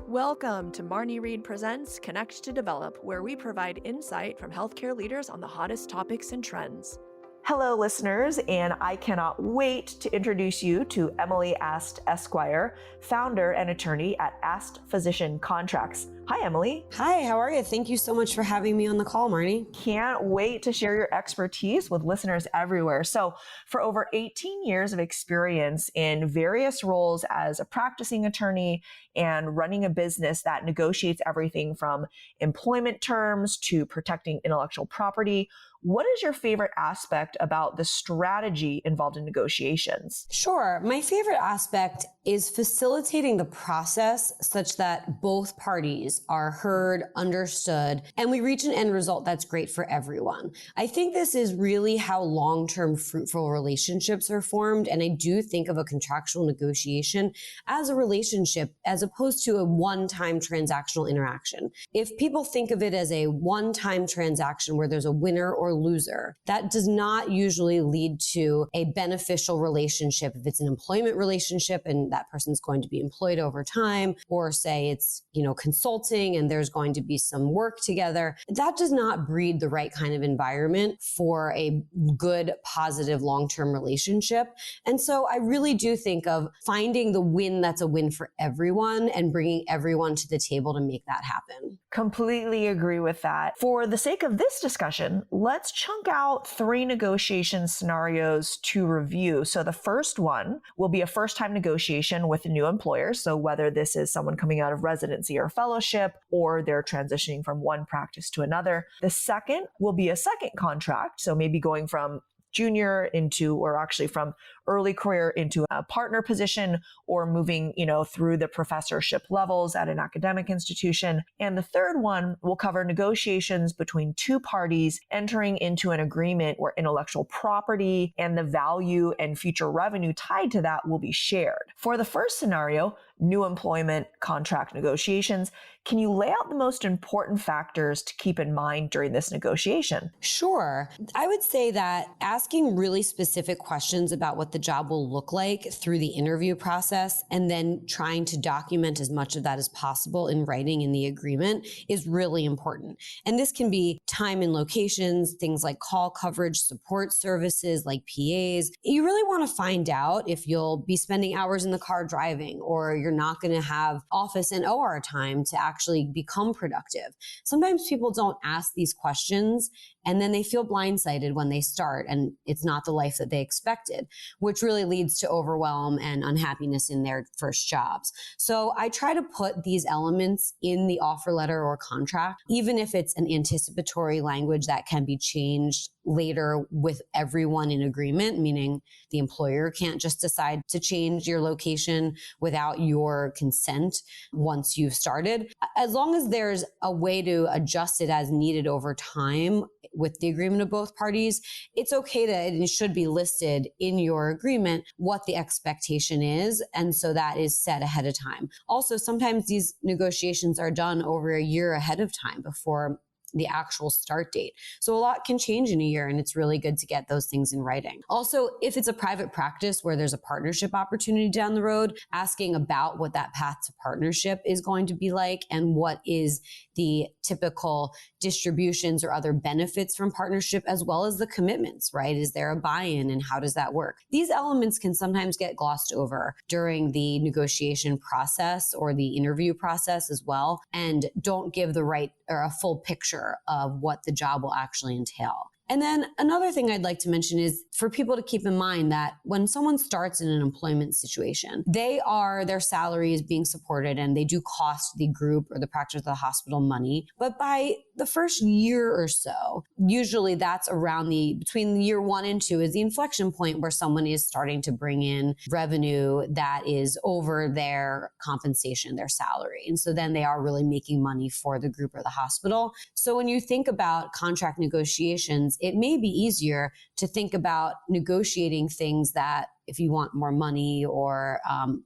Welcome to Marney Reid Presents Connect to Develop, where we provide insight from healthcare leaders on the hottest topics and trends. Hello, listeners, and I cannot wait to introduce you to Emily Ast, Esquire, founder and attorney at Ast Physician Contracts. Hi, Emily. Hi, how are you? Thank you so much for having me on the call, Marnie. Can't wait to share your expertise with listeners everywhere. So, for over 18 years of experience in various roles as a practicing attorney and running a business that negotiates everything from employment terms to protecting intellectual property, what is your favorite aspect about the strategy involved in negotiations? Sure. My favorite aspect is facilitating the process such that both parties are heard, understood, and we reach an end result that's great for everyone. I think this is really how long-term fruitful relationships are formed, and I do think of a contractual negotiation as a relationship as opposed to a one-time transactional interaction. If people think of it as a one-time transaction where there's a winner or loser, that does not usually lead to a beneficial relationship. If it's an employment relationship and that person's going to be employed over time, or say it's, consulting and there's going to be some work together, that does not breed the right kind of environment for a good, positive, long-term relationship. And so I really do think of finding the win that's a win for everyone and bringing everyone to the table to make that happen. Completely agree with that. For the sake of this discussion, let's chunk out 3 negotiation scenarios to review. So the first one will be a first-time negotiation with a new employer. So whether this is someone coming out of residency or fellowship, or they're transitioning from one practice to another. The second will be a second contract. So maybe going from junior into, or actually from early career into a partner position, or moving, through the professorship levels at an academic institution. And the third one will cover negotiations between 2 parties entering into an agreement where intellectual property and the value and future revenue tied to that will be shared. For the first scenario, new employment contract negotiations, can you lay out the most important factors to keep in mind during this negotiation? Sure. I would say that asking really specific questions about what the job will look like through the interview process, and then trying to document as much of that as possible in writing in the agreement is really important. And this can be time and locations, things like call coverage, support services like PAs. You really want to find out if you'll be spending hours in the car driving, or you're not going to have office and OR time to actually become productive. Sometimes people don't ask these questions and then they feel blindsided when they start and it's not the life that they expected, which really leads to overwhelm and unhappiness in their first jobs. So I try to put these elements in the offer letter or contract, even if it's an anticipatory language that can be changed later with everyone in agreement, meaning the employer can't just decide to change your location without your consent once you've started. As long as there's a way to adjust it as needed over time with the agreement of both parties, it's okay and it should be listed in your agreement what the expectation is. And so that is set ahead of time. Also, sometimes these negotiations are done over a year ahead of time before the actual start date. So a lot can change in a year, and it's really good to get those things in writing. Also, if it's a private practice where there's a partnership opportunity down the road, asking about what that path to partnership is going to be like and what is the typical distributions or other benefits from partnership, as well as the commitments, right? Is there a buy-in and how does that work? These elements can sometimes get glossed over during the negotiation process or the interview process as well, and don't give the right or a full picture of what the job will actually entail. And then another thing I'd like to mention is for people to keep in mind that when someone starts in an employment situation, their salary is being supported and they do cost the group or the practice of the hospital money. But by the first year or so, usually that's around between year 1 and 2 is the inflection point where someone is starting to bring in revenue that is over their compensation, their salary. And so then they are really making money for the group or the hospital. So when you think about contract negotiations, it may be easier to think about negotiating things that, if you want more money or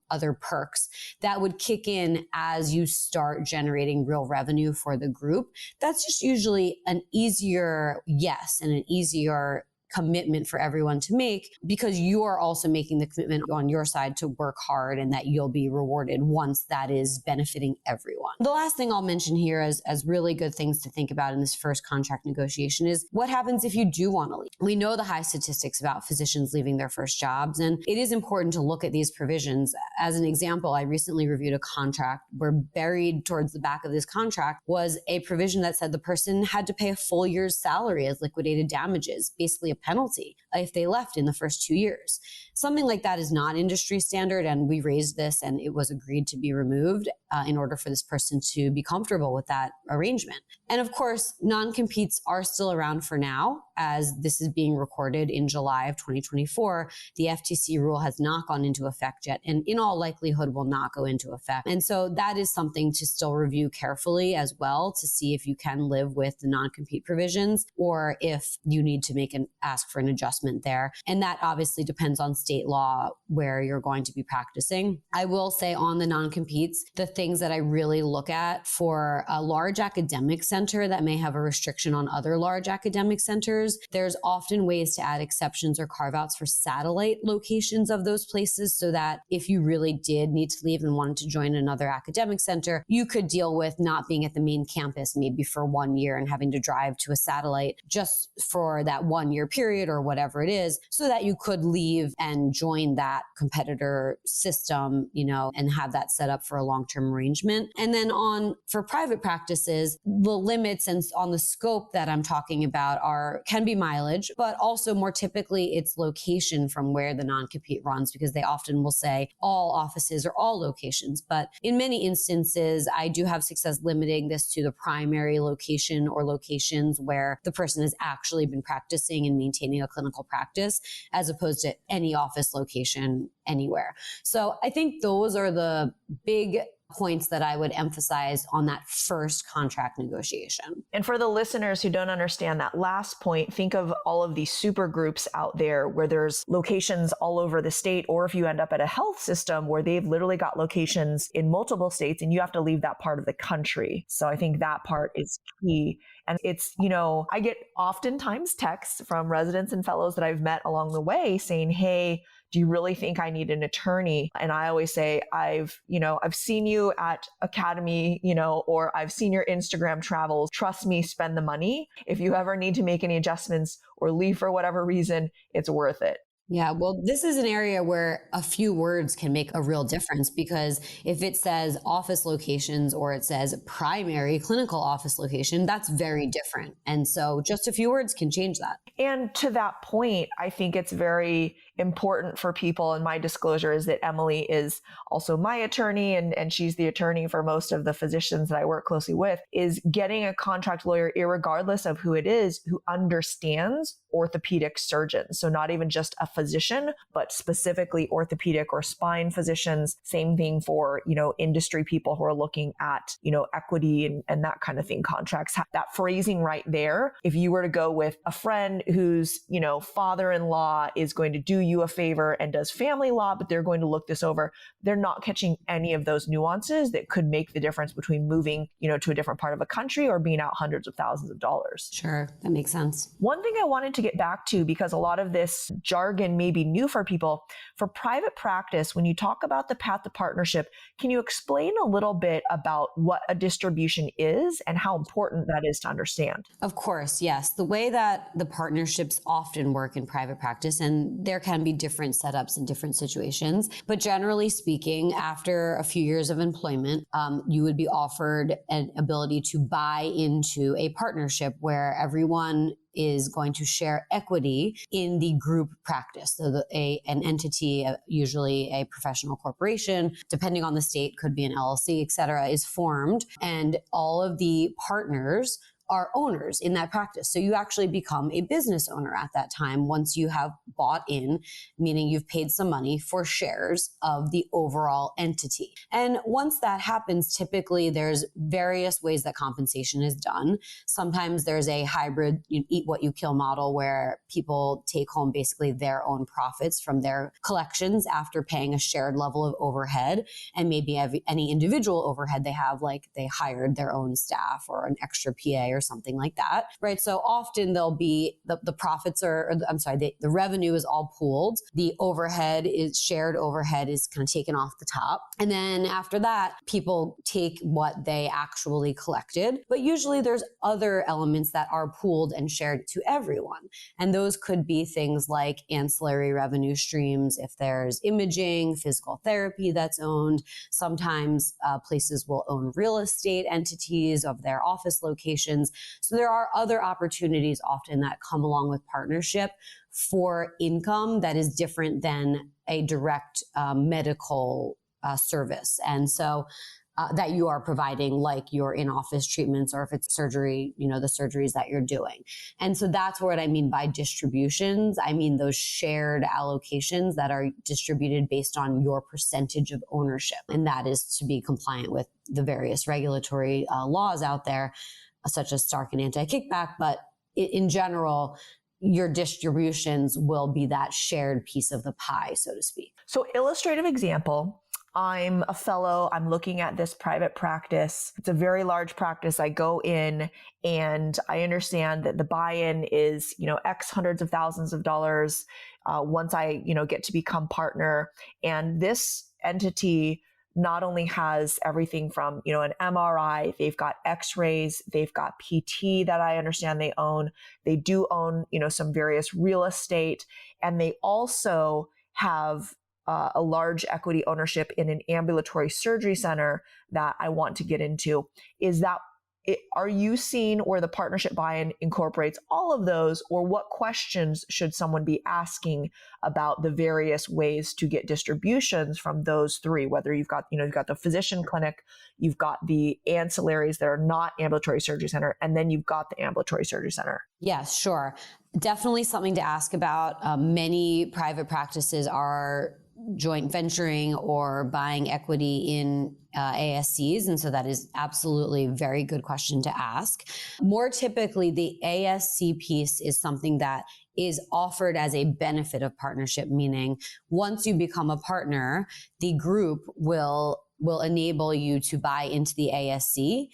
other perks, that would kick in as you start generating real revenue for the group. That's just usually an easier yes and an easier commitment for everyone to make, because you are also making the commitment on your side to work hard and that you'll be rewarded once that is benefiting everyone. The last thing I'll mention here as really good things to think about in this first contract negotiation is what happens if you do want to leave. We know the high statistics about physicians leaving their first jobs, and it is important to look at these provisions. As an example, I recently reviewed a contract where buried towards the back of this contract was a provision that said the person had to pay a full year's salary as liquidated damages, basically a penalty if they left in the first 2 years. Something like that is not industry standard, and we raised this and it was agreed to be removed in order for this person to be comfortable with that arrangement. And of course, non-competes are still around for now, as this is being recorded in July of 2024. The FTC rule has not gone into effect yet, and in all likelihood will not go into effect. And so that is something to still review carefully as well, to see if you can live with the non-compete provisions or if you need to ask for an adjustment there. And that obviously depends on state law where you're going to be practicing. I will say on the non-competes, the things that I really look at for a large academic center that may have a restriction on other large academic centers, there's often ways to add exceptions or carve-outs for satellite locations of those places, so that if you really did need to leave and wanted to join another academic center, you could deal with not being at the main campus maybe for 1 year and having to drive to a satellite just for that 1 year period or whatever it is, so that you could leave and join that competitor system, and have that set up for a long-term arrangement. And then for private practices, the limits and on the scope that I'm talking about can be mileage, but also more typically it's location from where the non-compete runs, because they often will say all offices or all locations. But in many instances, I do have success limiting this to the primary location or locations where the person has actually been practicing and maintaining a clinical practice, as opposed to any office location anywhere. So I think those are the big points that I would emphasize on that first contract negotiation. And for the listeners who don't understand that last point, think of all of these super groups out there where there's locations all over the state, or if you end up at a health system where they've literally got locations in multiple states and you have to leave that part of the country. So I think that part is key. And it's, I get oftentimes texts from residents and fellows that I've met along the way saying, hey, do you really think I need an attorney? And I always say, I've seen you at Academy, or I've seen your Instagram travels. Trust me, spend the money. If you ever need to make any adjustments or leave for whatever reason, it's worth it. Yeah, well, this is an area where a few words can make a real difference, because if it says office locations or it says primary clinical office location, that's very different. And so just a few words can change that. And to that point, I think it's very important for people, and my disclosure is that Emily is also my attorney, and she's the attorney for most of the physicians that I work closely with, is getting a contract lawyer, irregardless of who it is, who understands orthopedic surgeons. So not even just a physician, but specifically orthopedic or spine physicians. Same thing for, industry people who are looking at, equity and that kind of thing, contracts. That phrasing right there, if you were to go with a friend whose, father-in-law is going to do you a favor and does family law, but they're going to look this over, they're not catching any of those nuances that could make the difference between moving, to a different part of a country or being out hundreds of thousands of dollars. Sure, that makes sense. One thing I wanted to get back to, because a lot of this jargon may be new for people, for private practice, when you talk about the path to partnership, can you explain a little bit about what a distribution is and how important that is to understand? Of course, yes. The way that the partnerships often work in private practice, and there can be different setups in different situations, but generally speaking, after a few years of employment, you would be offered an ability to buy into a partnership where everyone is going to share equity in the group practice. So an entity, usually a professional corporation, depending on the state, could be an LLC, et cetera, is formed, and all of the partners are owners in that practice. So you actually become a business owner at that time once you have bought in, meaning you've paid some money for shares of the overall entity. And once that happens, typically there's various ways that compensation is done. Sometimes there's a hybrid, you eat what you kill model where people take home basically their own profits from their collections after paying a shared level of overhead, and maybe any individual overhead they have, like they hired their own staff or an extra PA or or something like that, right? So often there'll be the profits the revenue is all pooled. The overhead is shared overhead is kind of taken off the top. And then after that, people take what they actually collected. But usually there's other elements that are pooled and shared to everyone. And those could be things like ancillary revenue streams. If there's imaging, physical therapy that's owned, sometimes places will own real estate entities of their office locations. So there are other opportunities often that come along with partnership for income that is different than a direct medical service. And so that you are providing, like your in-office treatments, or if it's surgery, the surgeries that you're doing. And so that's what I mean by distributions. I mean those shared allocations that are distributed based on your percentage of ownership. And that is to be compliant with the various regulatory laws out there, such as Stark and anti-kickback. But in general, your distributions will be that shared piece of the pie, so to speak. So illustrative example, I'm a fellow, I'm looking at this private practice. It's a very large practice. I go in and I understand that the buy-in is, X hundreds of thousands of dollars once I, get to become partner. And this entity not only has everything from, an MRI, they've got x-rays, they've got PT that I understand they own. They do own, some various real estate, and they also have a large equity ownership in an ambulatory surgery center that I want to get into. Are you seeing where the partnership buy-in incorporates all of those, or what questions should someone be asking about the various ways to get distributions from those three? Whether you've got the physician clinic, you've got the ancillaries that are not ambulatory surgery center, and then you've got the ambulatory surgery center. Yes, sure. Definitely something to ask about. Many private practices are joint venturing or buying equity in ASCs. And so that is absolutely a very good question to ask. More typically, the ASC piece is something that is offered as a benefit of partnership, meaning once you become a partner, the group will enable you to buy into the ASC.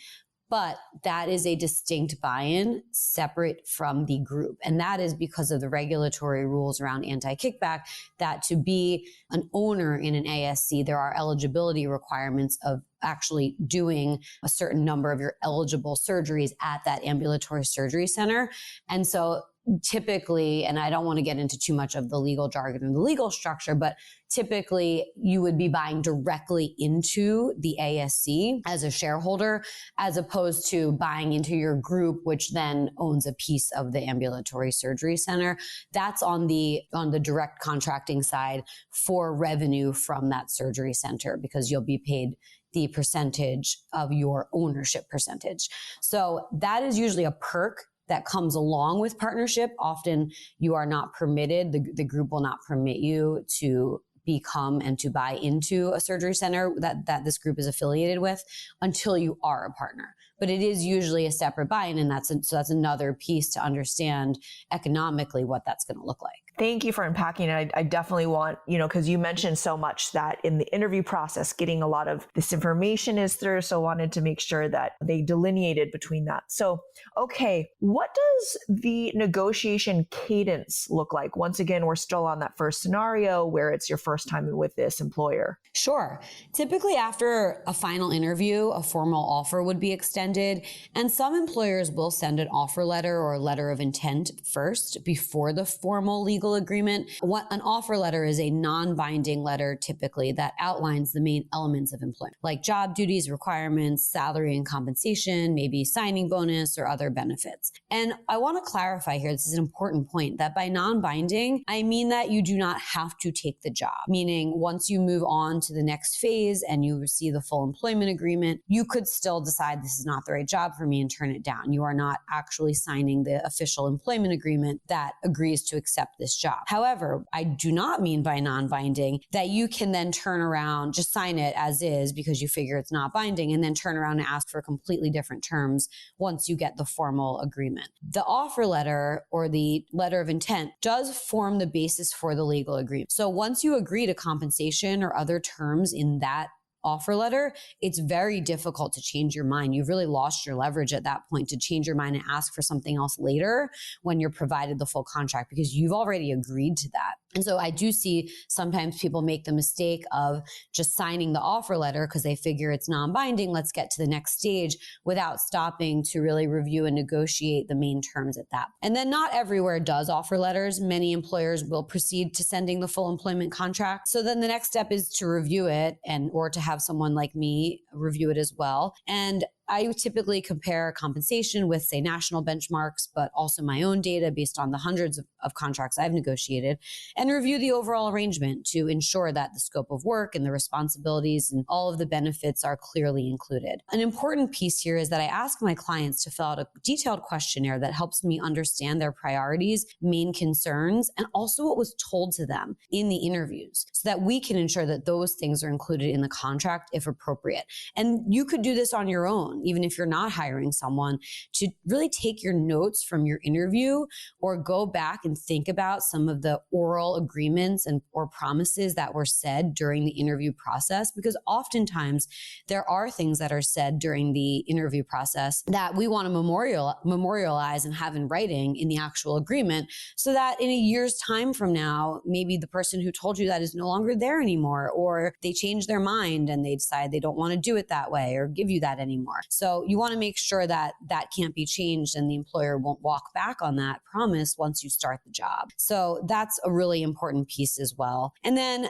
But that is a distinct buy-in separate from the group. And that is because of the regulatory rules around anti-kickback, that to be an owner in an ASC, there are eligibility requirements of actually doing a certain number of your eligible surgeries at that ambulatory surgery center. And so typically, and I don't want to get into too much of the legal jargon and the legal structure, but typically you would be buying directly into the ASC as a shareholder, as opposed to buying into your group, which then owns a piece of the ambulatory surgery center. That's on the direct contracting side for revenue from that surgery center, because you'll be paid the percentage of your ownership percentage. So that is usually a perk that comes along with partnership. Often you are not permitted, the group will not permit you to become and to buy into a surgery center that this group is affiliated with until you are a partner. But it is usually a separate buy-in, and so that's another piece to understand economically what that's going to look like. Thank you for unpacking it. I definitely want, because you mentioned so much that in the interview process, getting a lot of this information is through. So wanted to make sure that they delineated between that. So, okay, what does the negotiation cadence look like? Once again, we're still on that first scenario where it's your first time with this employer. Sure. Typically after a final interview, a formal offer would be extended, and some employers will send an offer letter or a letter of intent first before the formal legal agreement. An offer letter is a non-binding letter typically that outlines the main elements of employment, like job duties, requirements, salary and compensation, maybe signing bonus or other benefits. And I want to clarify here, this is an important point, that by non-binding, I mean that you do not have to take the job, meaning once you move on to the next phase and you receive the full employment agreement, you could still decide this is not the right job for me and turn it down. You are not actually signing the official employment agreement that agrees to accept this job. However, I do not mean by non-binding that you can then turn around, just sign it as is because you figure it's not binding, and then turn around and ask for completely different terms once you get the formal agreement. The offer letter or the letter of intent does form the basis for the legal agreement. So once you agree to compensation or other terms in that offer letter, it's very difficult to change your mind. You've really lost your leverage at that point to change your mind and ask for something else later when you're provided the full contract, because you've already agreed to that. And so I do see sometimes people make the mistake of just signing the offer letter because they figure it's non-binding, let's get to the next stage, without stopping to really review and negotiate the main terms at that. And then not everywhere does offer letters. Many employers will proceed to sending the full employment contract. So then the next step is to review it or to have someone like me review it as well. And I typically compare compensation with, say, national benchmarks, but also my own data based on the hundreds of contracts I've negotiated, and review the overall arrangement to ensure that the scope of work and the responsibilities and all of the benefits are clearly included. An important piece here is that I ask my clients to fill out a detailed questionnaire that helps me understand their priorities, main concerns, and also what was told to them in the interviews, so that we can ensure that those things are included in the contract if appropriate. And you could do this on your own, even if you're not hiring someone, to really take your notes from your interview or go back and think about some of the oral agreements or promises that were said during the interview process, because oftentimes there are things that are said during the interview process that we want to memorialize and have in writing in the actual agreement, so that in a year's time from now, maybe the person who told you that is no longer there anymore, or they change their mind and they decide they don't want to do it that way or give you that anymore. So you want to make sure that that can't be changed and the employer won't walk back on that promise once you start the job. So that's a really important piece as well. And then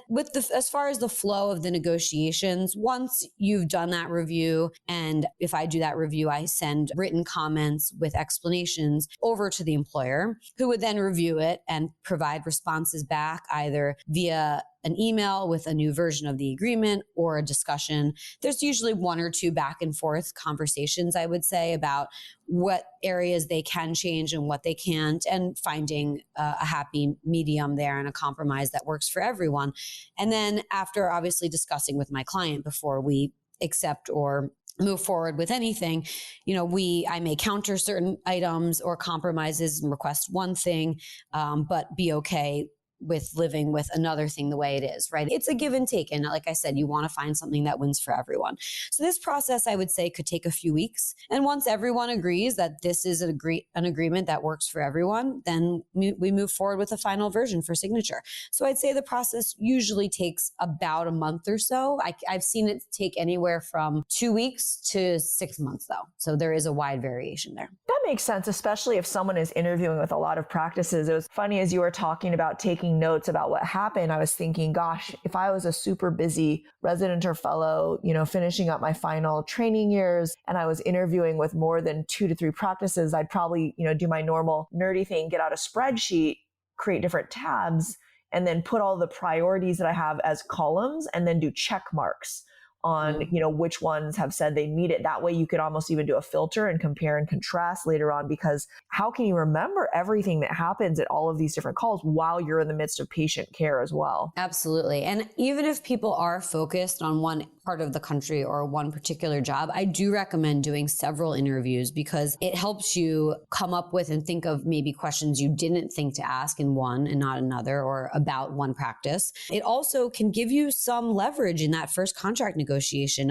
as far as the flow of the negotiations, once you've done that review, and if I do that review, I send written comments with explanations over to the employer, who would then review it and provide responses back either via an email with a new version of the agreement or a discussion. There's usually one or two back and forth conversations, I would say, about what areas they can change and what they can't, and finding a happy medium there and a compromise that works for everyone. And then after obviously discussing with my client before we accept or move forward with anything, I may counter certain items or compromises and request one thing, but be okay with living with another thing the way it is, right? It's a give and take. And like I said, you want to find something that wins for everyone. So this process, I would say, could take a few weeks. And once everyone agrees that this is an agreement that works for everyone, then we move forward with a final version for signature. So I'd say the process usually takes about a month or so. I've seen it take anywhere from 2 weeks to 6 months, though. So there is a wide variation there. That makes sense, especially if someone is interviewing with a lot of practices. It was funny as you were talking about taking notes about what happened. I was thinking, gosh, if I was a super busy resident or fellow, finishing up my final training years, and I was interviewing with more than 2 to 3 practices, I'd probably, do my normal nerdy thing, get out a spreadsheet, create different tabs, and then put all the priorities that I have as columns, and then do check marks on, which ones have said they meet it. That way you could almost even do a filter and compare and contrast later on, because how can you remember everything that happens at all of these different calls while you're in the midst of patient care as well? Absolutely. And even if people are focused on one part of the country or one particular job, I do recommend doing several interviews, because it helps you come up with and think of maybe questions you didn't think to ask in one and not another, or about one practice. It also can give you some leverage in that first contract negotiation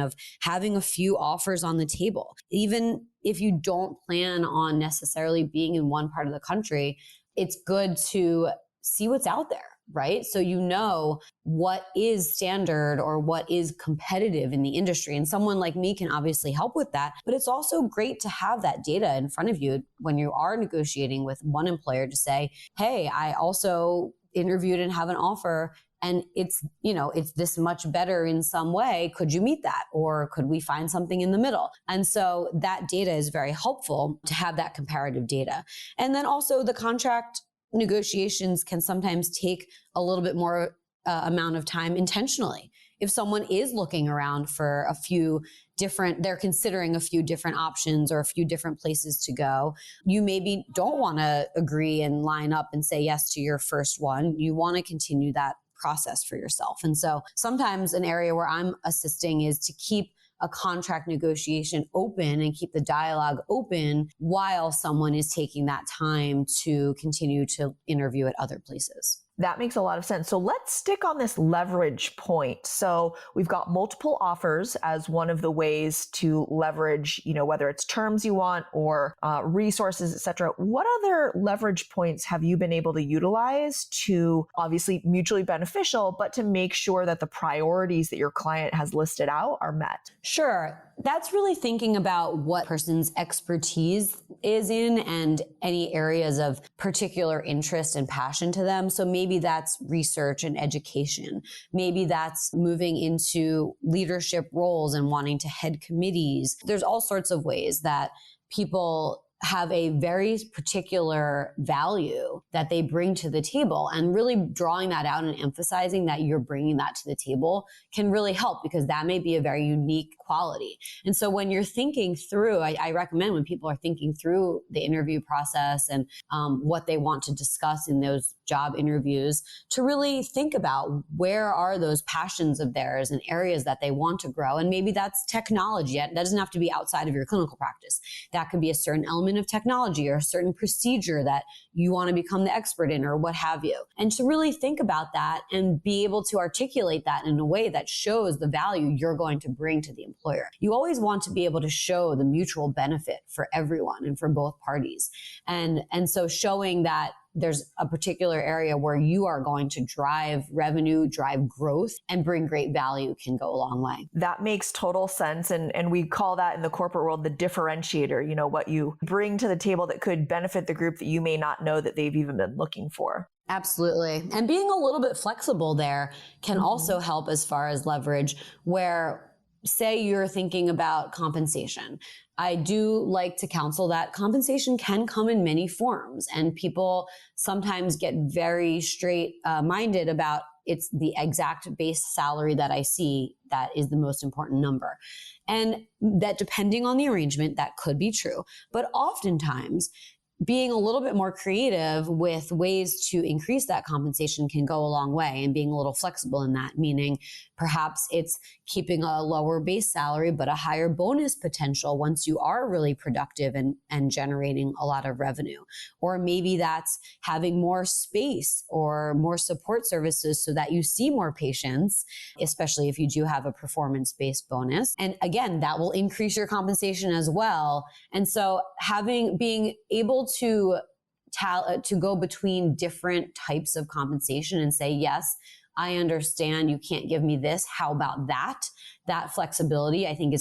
of having a few offers on the table. Even if you don't plan on necessarily being in one part of the country, it's good to see what's out there, right? So you know what is standard or what is competitive in the industry. And someone like me can obviously help with that. But it's also great to have that data in front of you when you are negotiating with one employer to say, hey, I also interviewed and have an offer, and it's this much better in some way. Could you meet that? Or could we find something in the middle? And so that data is very helpful to have that comparative data. And then also the contract negotiations can sometimes take a little bit more amount of time intentionally. If someone is looking around for they're considering a few different options or a few different places to go, you maybe don't want to agree and line up and say yes to your first one. You want to continue that process for yourself. And so sometimes an area where I'm assisting is to keep a contract negotiation open and keep the dialogue open while someone is taking that time to continue to interview at other places. That makes a lot of sense. So let's stick on this leverage point. So we've got multiple offers as one of the ways to leverage, whether it's terms you want or resources, et cetera. What other leverage points have you been able to utilize to obviously mutually beneficial, but to make sure that the priorities that your client has listed out are met? Sure. That's really thinking about what person's expertise is in and any areas of particular interest and passion to them. So maybe that's research and education. Maybe that's moving into leadership roles and wanting to head committees. There's all sorts of ways that people have a very particular value that they bring to the table, and really drawing that out and emphasizing that you're bringing that to the table can really help, because that may be a very unique quality. And so when you're thinking through, I recommend when people are thinking through the interview process and what they want to discuss in those job interviews, to really think about where are those passions of theirs and areas that they want to grow. And maybe that's technology. That doesn't have to be outside of your clinical practice. That could be a certain element of technology or a certain procedure that you want to become the expert in, or what have you. And to really think about that and be able to articulate that in a way that shows the value you're going to bring to the employer. You always want to be able to show the mutual benefit for everyone and for both parties. And so showing that there's a particular area where you are going to drive revenue, drive growth, and bring great value can go a long way. That makes total sense. And we call that in the corporate world the differentiator, what you bring to the table that could benefit the group that you may not know that they've even been looking for. Absolutely. And being a little bit flexible there can also help as far as leverage, where say you're thinking about compensation. I do like to counsel that compensation can come in many forms, and people sometimes get very straight minded about it's the exact base salary that I see that is the most important number. And that depending on the arrangement, that could be true. But oftentimes, being a little bit more creative with ways to increase that compensation can go a long way, and being a little flexible in that, meaning perhaps it's keeping a lower base salary, but a higher bonus potential once you are really productive and generating a lot of revenue. Or maybe that's having more space or more support services so that you see more patients, especially if you do have a performance-based bonus. And again, that will increase your compensation as well. And so being able to go between different types of compensation and say, yes, I understand you can't give me this. How about that? That flexibility, I think,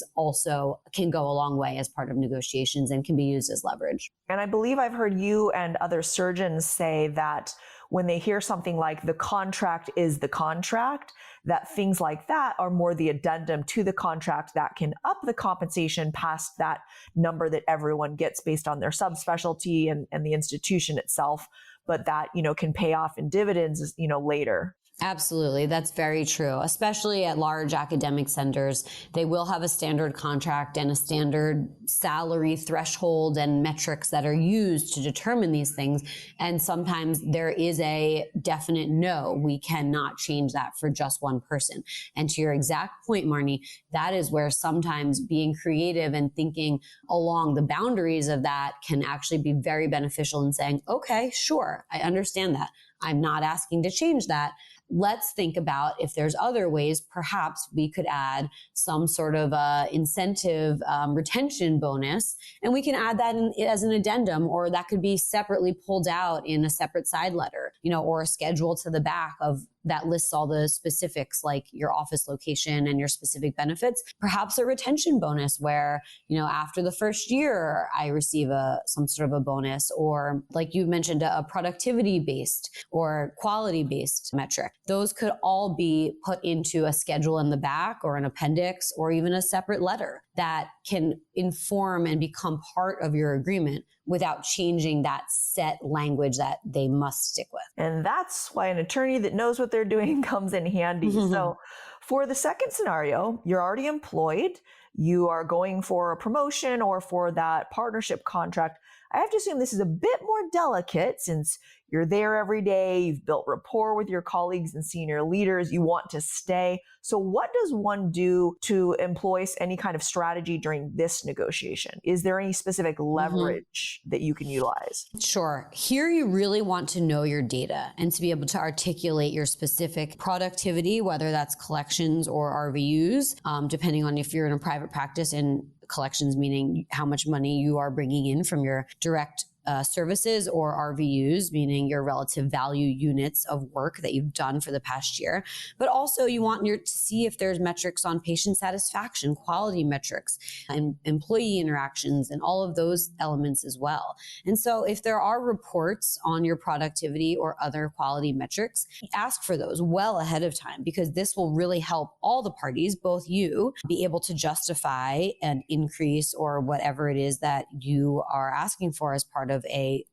can go a long way as part of negotiations and can be used as leverage. And I believe I've heard you and other surgeons say that when they hear something like the contract is the contract, that things like that are more the addendum to the contract that can up the compensation past that number that everyone gets based on their subspecialty and the institution itself, but that, can pay off in dividends, later. Absolutely. That's very true. Especially at large academic centers, they will have a standard contract and a standard salary threshold and metrics that are used to determine these things. And sometimes there is a definite no, we cannot change that for just one person. And to your exact point, Marney, that is where sometimes being creative and thinking along the boundaries of that can actually be very beneficial in saying, okay, sure, I understand that. I'm not asking to change that. Let's think about if there's other ways, perhaps we could add some sort of incentive retention bonus, and we can add that as an addendum, or that could be separately pulled out in a separate side letter, or a schedule to the back of that lists all the specifics like your office location and your specific benefits. Perhaps a retention bonus where, after the first year, I receive some sort of a bonus, or like you mentioned, a productivity-based or quality-based metric. Those could all be put into a schedule in the back or an appendix or even a separate letter that can inform and become part of your agreement without changing that set language that they must stick with. And that's why an attorney that knows what they're doing comes in handy. So for the second scenario, you're already employed, you are going for a promotion or for that partnership contract. I have to assume this is a bit more delicate since you're there every day, you've built rapport with your colleagues and senior leaders, you want to stay. So what does one do to employ any kind of strategy during this negotiation? Is there any specific leverage that you can utilize? Sure. Here you really want to know your data and to be able to articulate your specific productivity, whether that's collections or RVUs, depending on if you're in a private practice, and collections meaning how much money you are bringing in from your direct services, or RVUs, meaning your relative value units of work that you've done for the past year. But also you want to see if there's metrics on patient satisfaction, quality metrics, and employee interactions, and all of those elements as well. And so if there are reports on your productivity or other quality metrics, ask for those well ahead of time, because this will really help all the parties, both you, be able to justify an increase or whatever it is that you are asking for as part of a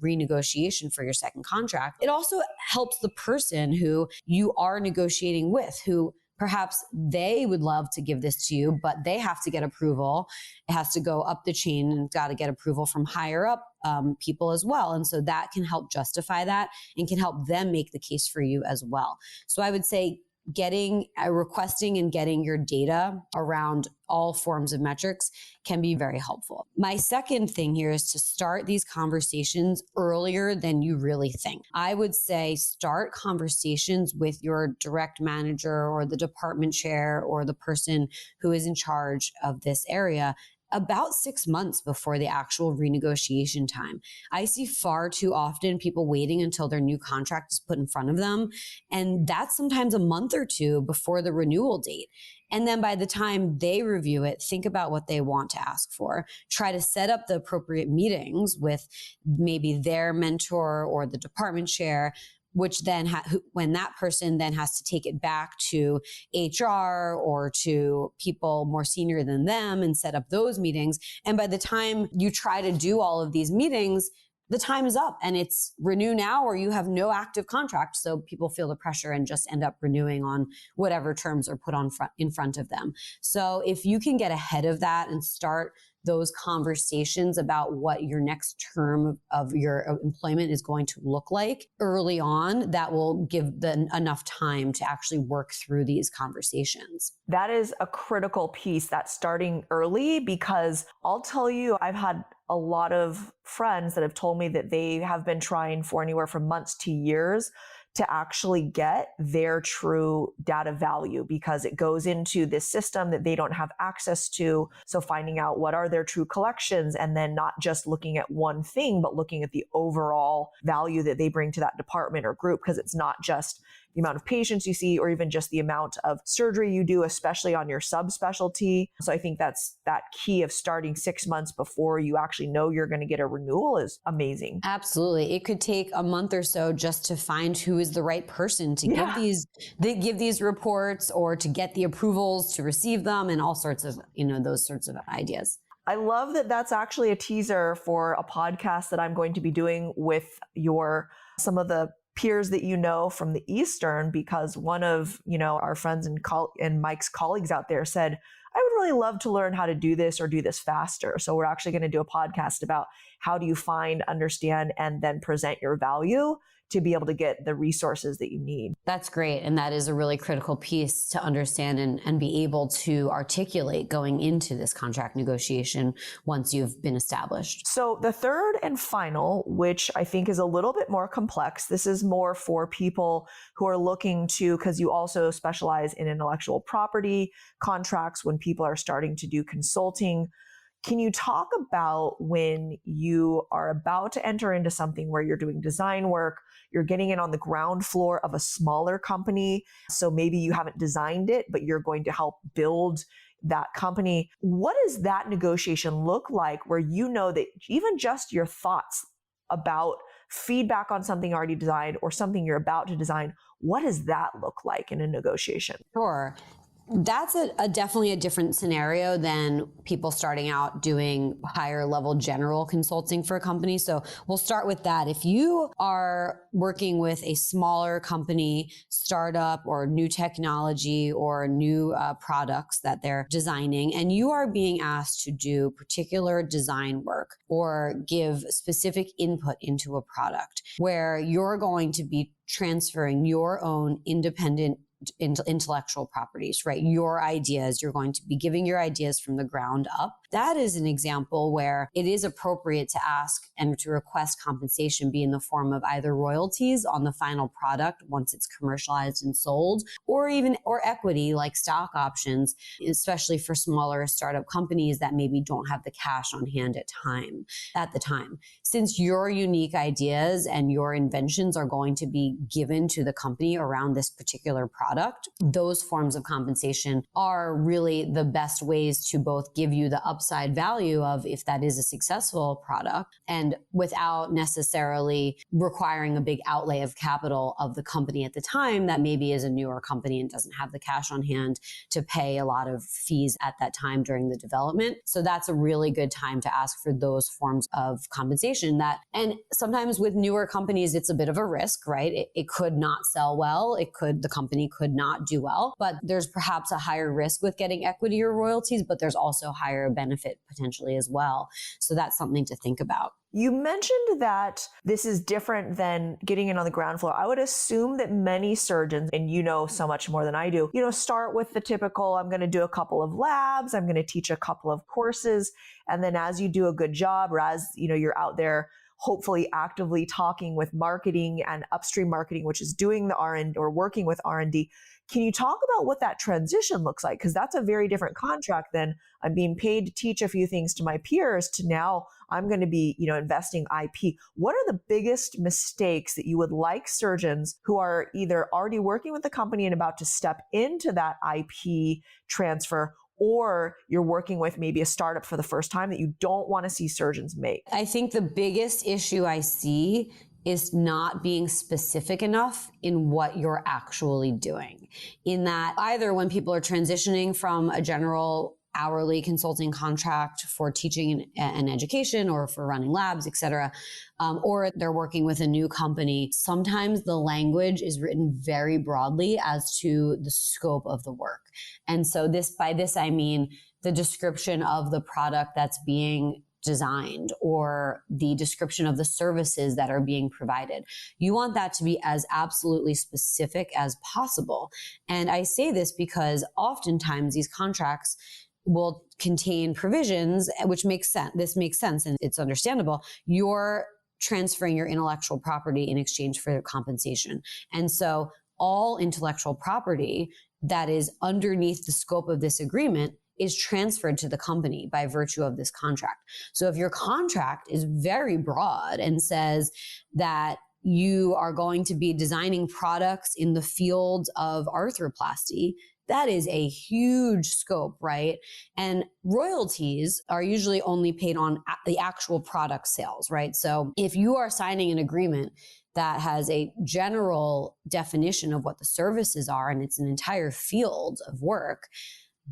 renegotiation for your second contract. It also helps the person who you are negotiating with, who perhaps they would love to give this to you, but they have to get approval. It has to go up the chain and got to get approval from higher up people as well. And so that can help justify that and can help them make the case for you as well. So I would say requesting and getting your data around all forms of metrics can be very helpful. My second thing here is to start these conversations earlier than you really think. I would say start conversations with your direct manager or the department chair or the person who is in charge of this area about 6 months before the actual renegotiation time. I see far too often people waiting until their new contract is put in front of them. And that's sometimes a month or two before the renewal date. And then by the time they review it, think about what they want to ask for. Try to set up the appropriate meetings with maybe their mentor or the department chair, which then when that person then has to take it back to HR or to people more senior than them and set up those meetings. And by the time you try to do all of these meetings, the time is up and it's renew now or you have no active contract. So people feel the pressure and just end up renewing on whatever terms are put in front of them. So if you can get ahead of that and start those conversations about what your next term of your employment is going to look like early on, that will give enough time to actually work through these conversations. That is a critical piece, that starting early, because I'll tell you, I've had a lot of friends that have told me that they have been trying for anywhere from months to years to actually get their true data value, because it goes into this system that they don't have access to. So finding out what are their true collections, and then not just looking at one thing, but looking at the overall value that they bring to that department or group, because it's not just the amount of patients you see or even just the amount of surgery you do, especially on your subspecialty. So I think that's that key of starting 6 months before you actually know you're going to get a renewal is amazing. Absolutely. It could take a month or so just to find who is the right person to give these reports or to get the approvals to receive them and all sorts of, those sorts of ideas. I love that that's actually a teaser for a podcast that I'm going to be doing with some of the peers that you know from the Eastern, because one of our friends and Mike's colleagues out there said, I would really love to learn how to do this or do this faster. So we're actually going to do a podcast about how do you find, understand, and then present your value to be able to get the resources that you need. That's great. And that is a really critical piece to understand and be able to articulate going into this contract negotiation once you've been established. So the third and final, which I think is a little bit more complex, this is more for people who are looking to, because you also specialize in intellectual property contracts when people are starting to do consulting. Can you talk about when you are about to enter into something where you're doing design work, you're getting in on the ground floor of a smaller company, so maybe you haven't designed it, but you're going to help build that company. What does that negotiation look like where you know that even just your thoughts about feedback on something already designed or something you're about to design, what does that look like in a negotiation? Sure. That's definitely a different scenario than people starting out doing higher level general consulting for a company. So we'll start with that. If you are working with a smaller company, startup, or new technology or new products that they're designing, and you are being asked to do particular design work or give specific input into a product where you're going to be transferring your own independent intellectual properties, right? Your ideas, you're going to be giving your ideas from the ground up. That is an example where it is appropriate to ask and to request compensation be in the form of either royalties on the final product once it's commercialized and sold, or equity like stock options, especially for smaller startup companies that maybe don't have the cash on hand at the time. Since your unique ideas and your inventions are going to be given to the company around this particular product, those forms of compensation are really the best ways to both give you the upside value of if that is a successful product and without necessarily requiring a big outlay of capital of the company at the time that maybe is a newer company and doesn't have the cash on hand to pay a lot of fees at that time during the development. So that's a really good time to ask for those forms of compensation and sometimes with newer companies, it's a bit of a risk, right? It could not sell well. The company could not do well, but there's perhaps a higher risk with getting equity or royalties, but there's also higher benefit potentially as well. So that's something to think about. You mentioned that this is different than getting in on the ground floor. I would assume that many surgeons, and you know so much more than I do, start with the typical, I'm going to do a couple of labs, I'm going to teach a couple of courses. And then as you do a good job, or as you're out there hopefully actively talking with marketing and upstream marketing, which is doing the R&D or working with R&D. Can you talk about what that transition looks like? Because that's a very different contract than I'm being paid to teach a few things to my peers to now I'm going to be, investing IP. What are the biggest mistakes that you would like surgeons who are either already working with the company and about to step into that IP transfer, or you're working with maybe a startup for the first time that you don't want to see surgeons make? I think the biggest issue I see is not being specific enough in what you're actually doing. In that either when people are transitioning from a general hourly consulting contract for teaching and education or for running labs, et cetera, or they're working with a new company, sometimes the language is written very broadly as to the scope of the work. And so by this, I mean the description of the product that's being designed or the description of the services that are being provided. You want that to be as absolutely specific as possible. And I say this because oftentimes these contracts will contain provisions, which makes sense. This makes sense and it's understandable. You're transferring your intellectual property in exchange for compensation. And so all intellectual property that is underneath the scope of this agreement is transferred to the company by virtue of this contract. So if your contract is very broad and says that you are going to be designing products in the field of arthroplasty, that is a huge scope, right? And royalties are usually only paid on the actual product sales, right? So if you are signing an agreement that has a general definition of what the services are, and it's an entire field of work,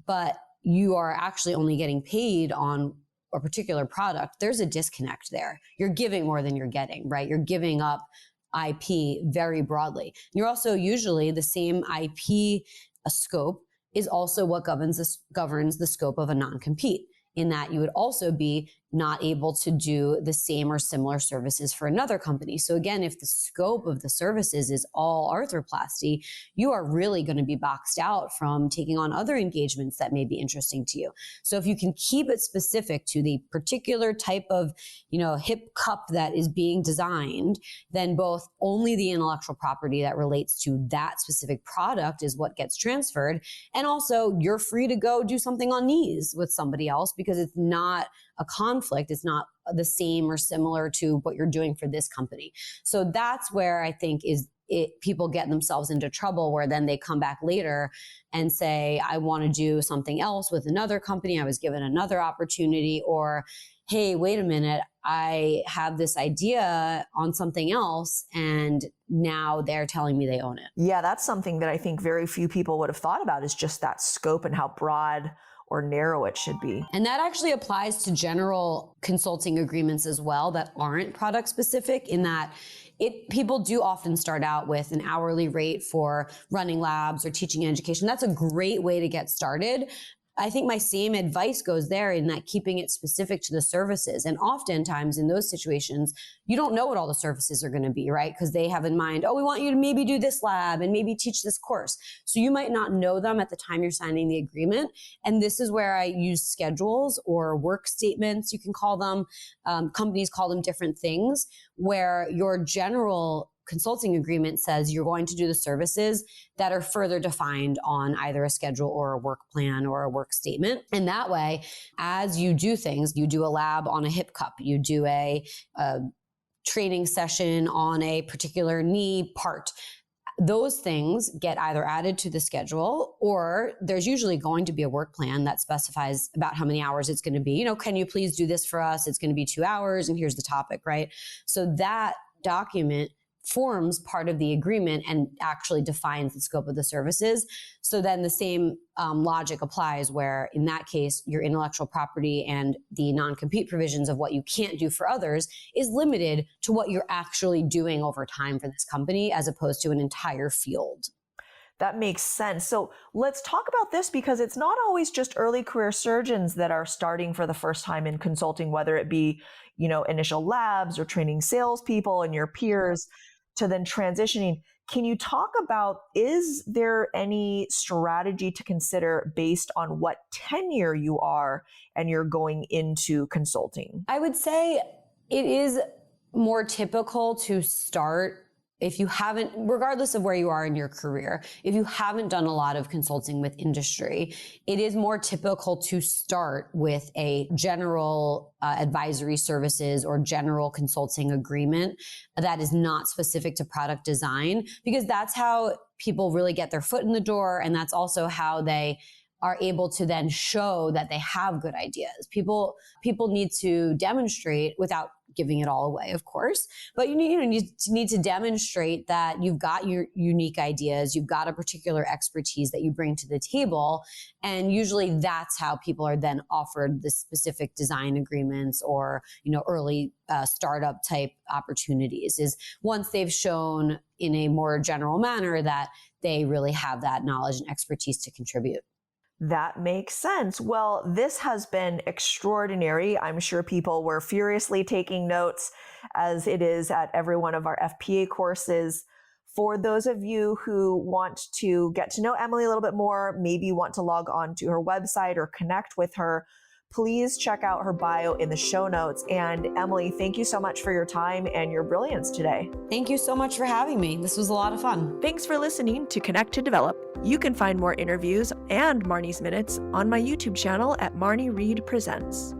but you are actually only getting paid on a particular product, there's a disconnect there. You're giving more than you're getting, right? You're giving up IP very broadly. You're also usually the same IP scope is also what governs the scope of a non-compete, in that you would also be not able to do the same or similar services for another company. So again, if the scope of the services is all arthroplasty, you are really going to be boxed out from taking on other engagements that may be interesting to you. So if you can keep it specific to the particular type of, hip cup that is being designed, then both only the intellectual property that relates to that specific product is what gets transferred. And also you're free to go do something on knees with somebody else because it's not a conflict. It's not the same or similar to what you're doing for this company. So that's where I think people get themselves into trouble, where then they come back later and say, I want to do something else with another company. I was given another opportunity, or, hey, wait a minute, I have this idea on something else and now they're telling me they own it. Yeah, that's something that I think very few people would have thought about, is just that scope and how broad or narrow it should be. And that actually applies to general consulting agreements as well that aren't product specific, in that people do often start out with an hourly rate for running labs or teaching and education. That's a great way to get started. I think my same advice goes there, in that keeping it specific to the services. And oftentimes in those situations, you don't know what all the services are going to be, right? Because they have in mind, oh, we want you to maybe do this lab and maybe teach this course. So you might not know them at the time you're signing the agreement. And this is where I use schedules or work statements, you can call them. Companies call them different things, where your general consulting agreement says you're going to do the services that are further defined on either a schedule or a work plan or a work statement. And that way, as you do things, you do a lab on a hip cup, you do a training session on a particular knee part, those things get either added to the schedule, or there's usually going to be a work plan that specifies about how many hours it's going to be. You know, can you please do this for us? It's going to be 2 hours and here's the topic, right? So that document forms part of the agreement and actually defines the scope of the services. So then the same logic applies, where in that case, your intellectual property and the non-compete provisions of what you can't do for others is limited to what you're actually doing over time for this company, as opposed to an entire field. That makes sense. So let's talk about this, because it's not always just early career surgeons that are starting for the first time in consulting, whether it be, initial labs or training salespeople and your peers, to then transitioning. Can you talk about, is there any strategy to consider based on what tenure you are and you're going into consulting? I would say it is more typical to start, if you haven't, regardless of where you are in your career, if you haven't done a lot of consulting with industry, it is more typical to start with a general advisory services or general consulting agreement that is not specific to product design, because that's how people really get their foot in the door. And that's also how they are able to then show that they have good ideas. People need to demonstrate, without giving it all away, of course, but you need to demonstrate that you've got your unique ideas, you've got a particular expertise that you bring to the table. And usually that's how people are then offered the specific design agreements or, early startup type opportunities, is once they've shown in a more general manner that they really have that knowledge and expertise to contribute. That makes sense. Well, this has been extraordinary. I'm sure people were furiously taking notes, as it is at every one of our FPA courses. For those of you who want to get to know Emily a little bit more, maybe want to log on to her website or connect with her, please check out her bio in the show notes. And Emily, thank you so much for your time and your brilliance today. Thank you so much for having me. This was a lot of fun. Thanks for listening to Connect to Develop. You can find more interviews and Marney's Minutes on my YouTube channel at Marney Reid Presents.